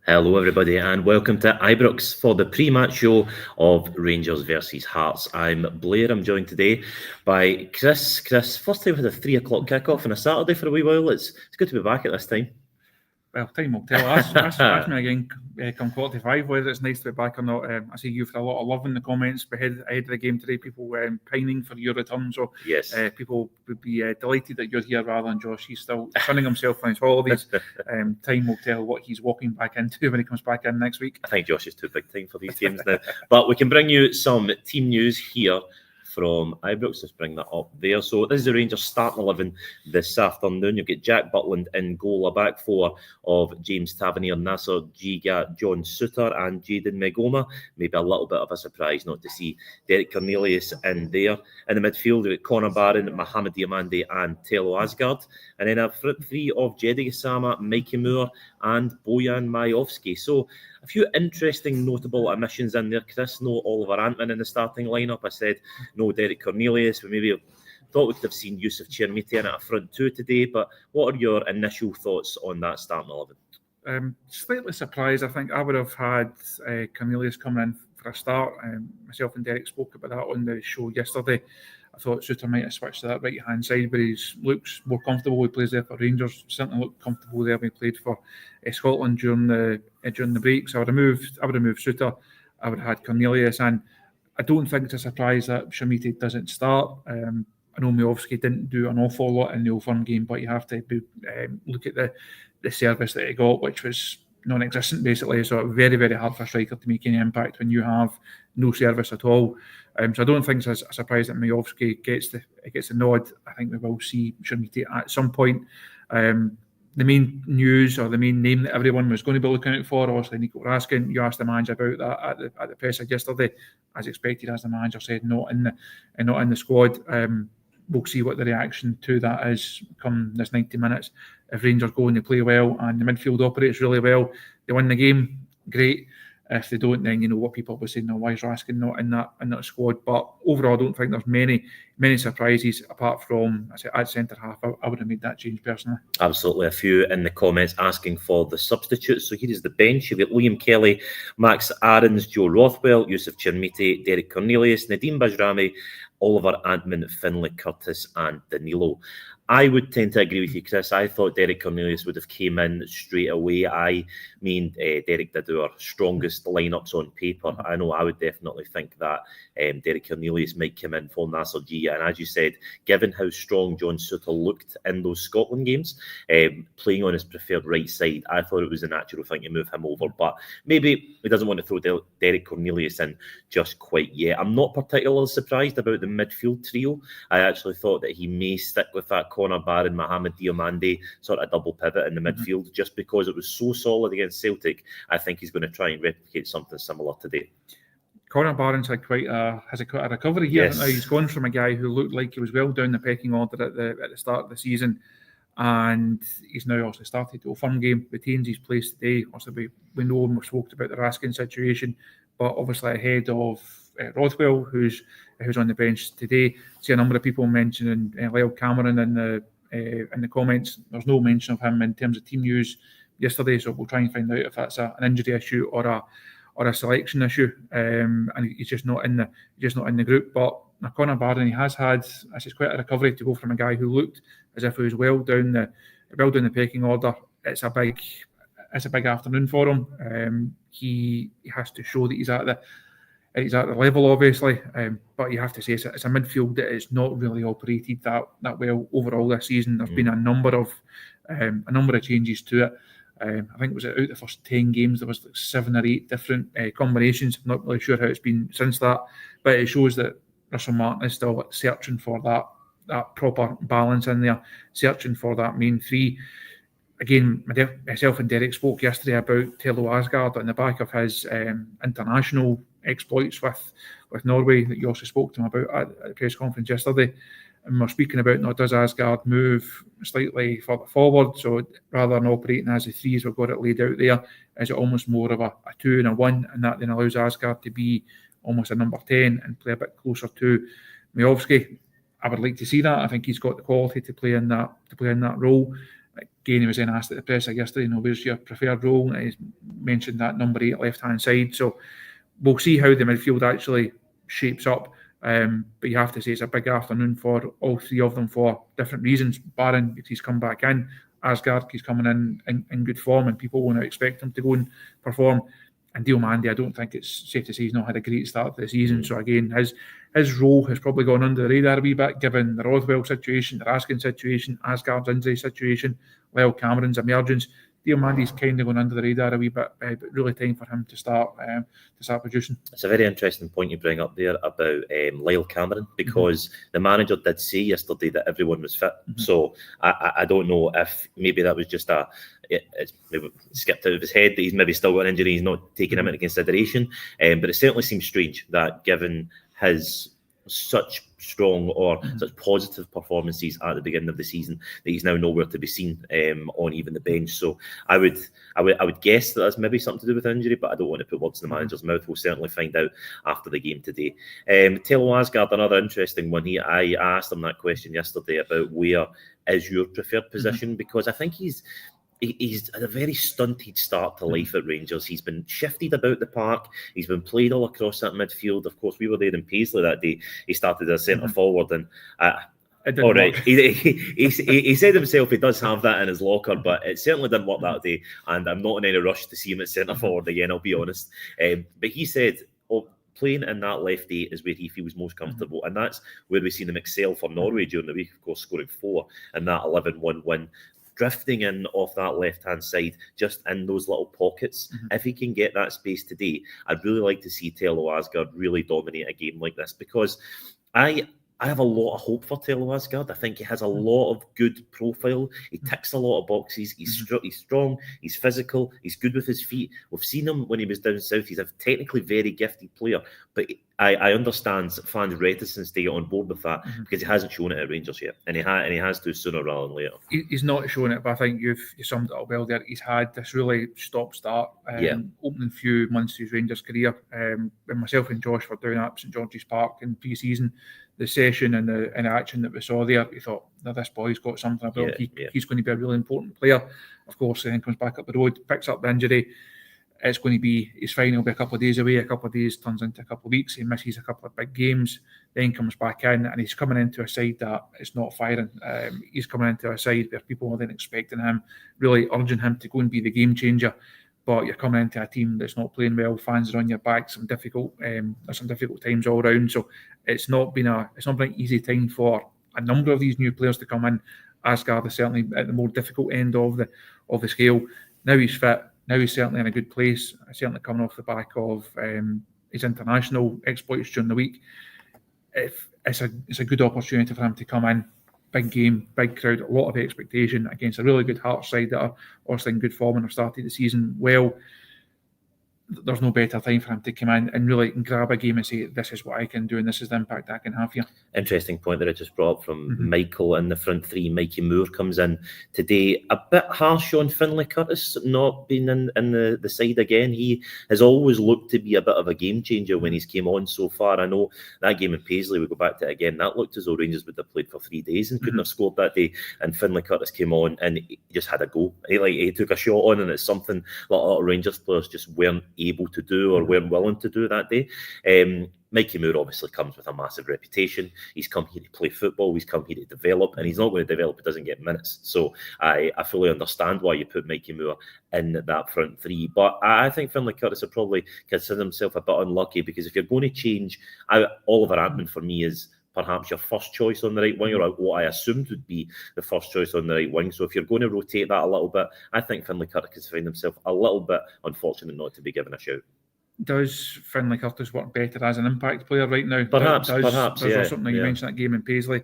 Hello everybody and welcome to Ibrox for the pre-match show of Rangers versus Hearts. I'm Blair, I'm joined today by Chris. Chris, first time we had a 3 o'clock kick-off on a Saturday for a wee while. It's good to be back at this time. Well, time will tell. Ask me again come 45 whether it's nice to be back or not. I see you for a lot of love in the comments ahead of the game today. People pining for your return. So yes, people would be delighted that you're here rather than Josh. He's still sunning himself on his holidays. Time will tell what he's walking back into when he comes back in next week. I think Josh is too big time for these games now. But we can bring you some team news here from Ibrox. Let's bring that up there. So this is the Rangers starting 11 this afternoon. You've got Jack Butland in goal, a back four of James Tavernier, Nasser Giga, John Souttar and Jayden Megoma. Maybe a little bit of a surprise not to see Derek Cornelius in there. In the midfield, we've got Conor Barron, Mohamed Diamande and Tello Asgard. And then a front three of Jedi Sama, Mikey Moore and Bojan Majovski. So a few interesting notable omissions in there, Chris. No Oliver Antman in the starting lineup. I said no Derek Cornelius. We maybe thought we could have seen Yusuf Chermiti in at a front two today. But what are your initial thoughts on that starting 11? Slightly surprised. I think I would have had Cornelius coming in for a start. Myself and Derek spoke about that on the show yesterday. I thought Souttar might have switched to that right-hand side, but he looks more comfortable. He plays there for Rangers. Certainly looked comfortable there when he played for Scotland during the break. So I would have moved Souttar. I would have had Cornelius, and I don't think it's a surprise that Chermiti doesn't start. I know Majovski didn't do an awful lot in the Old Firm game, but you have to look at the service that he got, which was non-existent basically. So very, very hard for a striker to make any impact when you have no service at all. So I don't think it's a surprise that Majovski gets the nod. I think we will see Chermiti at some point. The main news or the main name that everyone was going to be looking out for, obviously Nico Raskin. You asked the manager about that at the press yesterday, as expected, as the manager said, not in the squad. We'll see what the reaction to that is come this 90 minutes. If Rangers go and they play well and the midfield operates really well, they win the game, great. If they don't, then you know what people will say, no, why is Raskin not in that squad? But overall, I don't think there's many surprises apart from, I say, at centre half. I would have made that change personally. Absolutely. A few in the comments asking for the substitutes. So here is the bench. You've got Liam Kelly, Max Aarons, Joe Rothwell, Yusuf Chermiti, Derek Cornelius, Nadeem Bajrami, Oliver Antman, Finlay Curtis and Danilo. I would tend to agree with you, Chris. I thought Derek Cornelius would have came in straight away. I mean, Derek did our strongest lineups on paper. I know I would definitely think that Derek Cornelius might come in for Nasser Gia. And as you said, given how strong John Souttar looked in those Scotland games, playing on his preferred right side, I thought it was a natural thing to move him over. But maybe he doesn't want to throw Derek Cornelius in just quite yet. I'm not particularly surprised about the midfield trio. I actually thought that he may stick with that Conor Barron, Mohamed Diamande sort of double pivot in the midfield, just because it was so solid against Celtic. I think he's going to try and replicate something similar today. Conor Barron's had quite a recovery here. Yes. Now he's gone from a guy who looked like he was well down the pecking order at the start of the season, and he's now also started the Old Firm game, retains his place today. Also, we know and we've spoken about the Raskin situation, but obviously ahead of Rothwell, who's on the bench today. See a number of people mentioning Lyle Cameron in the comments. There's no mention of him in terms of team news yesterday, so we'll try and find out if that's an injury issue or a selection issue. And he's just not in the group. But Conor Barron, he has had quite a recovery to go from a guy who looked as if he was well down the pecking order. It's a big afternoon for him. He has to show that he's at the level, obviously, but you have to say it's a midfield that is not really operated that well overall this season. There's been a number of changes to it. I think it was out the first 10 games there was like 7 or 8 different combinations. I'm not really sure how it's been since that, but it shows that Russell Martin is still searching for that proper balance in there, searching for that main three. Again, myself and Derek spoke yesterday about Tello Asgard on the back of his international exploits with Norway that you also spoke to him about at the press conference yesterday. And we're speaking about, does Asgard move slightly further forward? So rather than operating as a 3 as we've got it laid out there, is it almost more of a 2 and a 1, and that then allows Asgard to be almost a number 10 and play a bit closer to Majovski? I would like to see that. I think he's got the quality to play in that role. Again, he was then asked at the presser yesterday, where's your preferred role? And he mentioned that number 8 left-hand side. So we'll see how the midfield actually shapes up. But you have to say it's a big afternoon for all three of them for different reasons. Barron, he's come back in. Asgard, he's coming in good form, and people won't expect him to go and perform. And Diomande, I don't think it's safe to say he's not had a great start to the season. So again, his role has probably gone under the radar a wee bit, given the Rothwell situation, the Raskin situation, Asgard's injury situation, Lyle Cameron's emergence. Diomande's kind of gone under the radar a wee bit, but really time for him to start producing. It's a very interesting point you bring up there about Lyle Cameron, because the manager did say yesterday that everyone was fit. So I don't know if maybe that was just it's maybe skipped out of his head that he's maybe still got an injury, he's not taking him into consideration. But it certainly seems strange that given his such strong or such positive performances at the beginning of the season, that he's now nowhere to be seen on even the bench. So I would guess that that's maybe something to do with injury, but I don't want to put words in the manager's mouth. We'll certainly find out after the game today. Tello Asgard, another interesting one. I asked him that question yesterday about where is your preferred position, because I think he's had a very stunted start to life at Rangers. He's been shifted about the park. He's been played all across that midfield. Of course, we were there in Paisley that day. He started as centre forward, and all right, he said himself he does have that in his locker, but it certainly didn't work that day. And I'm not in any rush to see him at centre forward again, I'll be honest. But he said, playing in that left 8 is where he feels most comfortable, and that's where we've seen him excel for Norway during the week. Of course, scoring 4 in that 11-1 win. Drifting in off that left-hand side, just in those little pockets. If he can get that space today, I'd really like to see Tello Asgard really dominate a game like this, because I have a lot of hope for Tello Asgard. I think he has a lot of good profile. He ticks a lot of boxes. He's strong. He's physical. He's good with his feet. We've seen him when he was down south. He's a technically very gifted player, but I understand fans' reticence to get on board with that because he hasn't shown it at Rangers yet, and he has to sooner rather than later. He's not shown it, but I think you summed it up well there. He's had this really stop-start opening few months to his Rangers career. When myself and Josh were down at St George's Park in pre-season, the session and the action that we saw there, we thought, no, this boy's got something about him. He's going to be a really important player. Of course, he then comes back up the road, picks up the injury. It's going to be his final, be a couple of days away. A couple of days turns into a couple of weeks. He misses a couple of big games, then comes back in, and he's coming into a side that is not firing. He's coming into a side where people are then expecting him, really urging him to go and be the game changer. But you're coming into a team that's not playing well. Fans are on your back. There's some difficult times all around. So it's not been an easy time for a number of these new players to come in. Asgard is certainly at the more difficult end of the scale. Now he's fit. Now he's certainly in a good place. Certainly coming off the back of his international exploits during the week. It's a good opportunity for him to come in. Big game, big crowd, a lot of expectation against a really good Hearts side that are also in good form and have started the season well. There's no better time for him to come in and really grab a game and say, this is what I can do and this is the impact I can have here. Interesting point that I just brought up from Michael in the front three. Mikey Moore comes in today. A bit harsh on Finlay Curtis not being in the side again. He has always looked to be a bit of a game changer when he's came on so far. I know that game in Paisley, we go back to it again, that looked as though Rangers would have played for 3 days and couldn't have scored that day. And Finlay Curtis came on and he just had a go. He took a shot on, and it's something that a lot of Rangers players just weren't able to do or weren't willing to do that day. Mikey Moore obviously comes with a massive reputation. He's come here to play football. He's come here to develop, and he's not going to develop if he doesn't get minutes. So I fully understand why you put Mikey Moore in that front three. But I think Finlay Curtis will probably consider himself a bit unlucky, because if you're going to change, Oliver Antman for me is perhaps your first choice on the right wing, or what I assumed would be the first choice on the right wing. So if you're going to rotate that a little bit, I think Finlay Curtis can find himself a little bit unfortunate not to be given a shout. Does Finlay Curtis work better as an impact player right now? Perhaps, You mentioned that game in Paisley.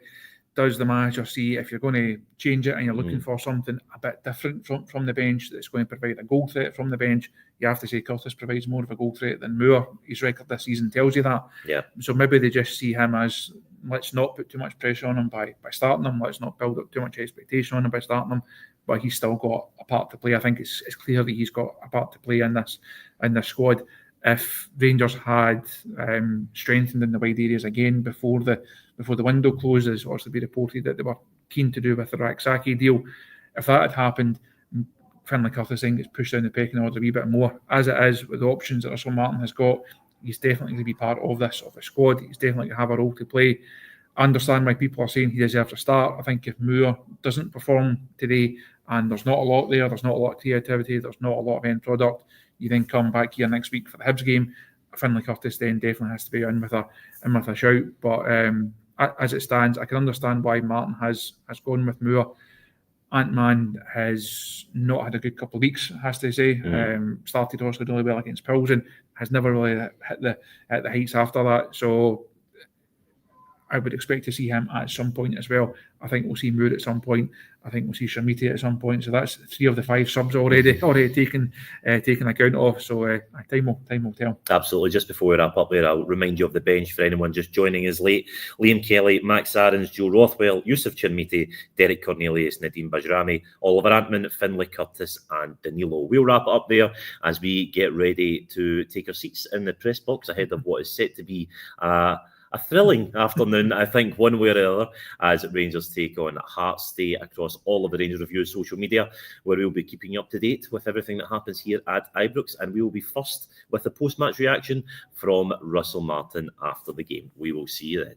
Does the manager see, if you're going to change it and you're looking for something a bit different from the bench that's going to provide a goal threat from the bench, you have to say Curtis provides more of a goal threat than Moore. His record this season tells you that. Yeah. So maybe they just see him as, let's not put too much pressure on him by starting him. Let's not build up too much expectation on him by starting him. But he's still got a part to play. I think it's clear that he's got a part to play in this squad. If Rangers had strengthened in the wide areas again before the window closes, or to be reported that they were keen to do with the Raksaki deal, if that had happened, Finlay Curtis then gets pushed down the pecking order a wee bit more. As it is, with the options that Russell Martin has got, he's definitely going to be part of this squad. He's definitely going to have a role to play. I understand why people are saying he deserves a start. I think if Moore doesn't perform today and there's not a lot there, there's not a lot of creativity, there's not a lot of end product, you then come back here next week for the Hibs game, Finlay Curtis then definitely has to be in with a shout. But as it stands, I can understand why Martin has gone with Moore. Ant-Man has not had a good couple of weeks, has to say. Started also really well against Pilsen, has never really hit the heights after that. So I would expect to see him at some point as well. I think we'll see Moore at some point. I think we'll see Shamiti at some point. So that's 3 of the 5 subs already taken account of. So time will tell. Absolutely. Just before we wrap up there, I'll remind you of the bench for anyone just joining us late. Liam Kelly, Max Aarons, Joe Rothwell, Yusuf Chirmiti, Derek Cornelius, Nadeem Bajrami, Oliver Antman, Finlay Curtis and Danilo. We'll wrap it up there as we get ready to take our seats in the press box ahead of what is set to be a thrilling afternoon, I think, one way or the other, as Rangers take on Hearts. Stay across all of the Rangers Review social media, where we'll be keeping you up to date with everything that happens here at Ibrox, and we will be first with the post-match reaction from Russell Martin after the game. We will see you then.